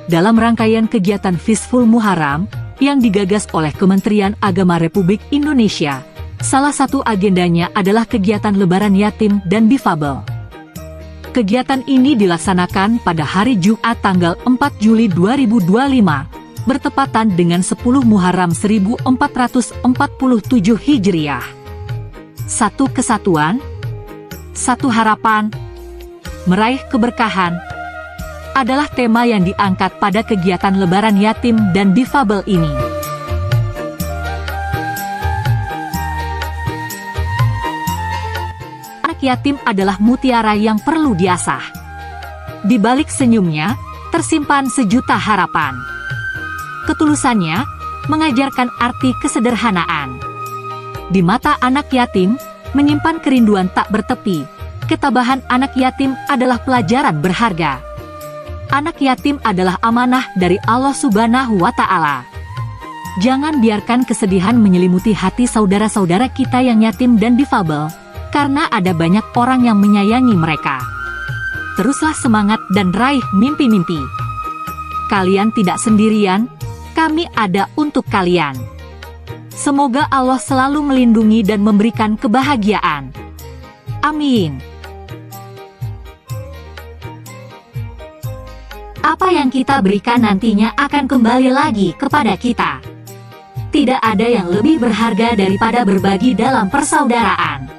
dalam rangkaian kegiatan Fistful Muharram yang digagas oleh Kementerian Agama Republik Indonesia. Salah satu agendanya adalah kegiatan Lebaran Yatim dan Difabel. Kegiatan ini dilaksanakan pada hari Jumat tanggal 4 Juli 2025, bertepatan dengan 10 Muharram 1447 Hijriah. Satu kesatuan, satu harapan, meraih keberkahan, adalah tema yang diangkat pada kegiatan Lebaran Yatim dan Difabel ini. Anak yatim adalah mutiara yang perlu diasah. Di balik senyumnya, tersimpan sejuta harapan. Ketulusannya mengajarkan arti kesederhanaan. Di mata anak yatim, menyimpan kerinduan tak bertepi. Ketabahan anak yatim adalah pelajaran berharga. Anak yatim adalah amanah dari Allah Subhanahu wa Ta'ala. Jangan biarkan kesedihan menyelimuti hati saudara-saudara kita yang yatim dan difabel, karena ada banyak orang yang menyayangi mereka. Teruslah semangat dan raih mimpi-mimpi. Kalian tidak sendirian, kami ada untuk kalian. Semoga Allah selalu melindungi dan memberikan kebahagiaan. Amin. Apa yang kita berikan nantinya akan kembali lagi kepada kita. Tidak ada yang lebih berharga daripada berbagi dalam persaudaraan.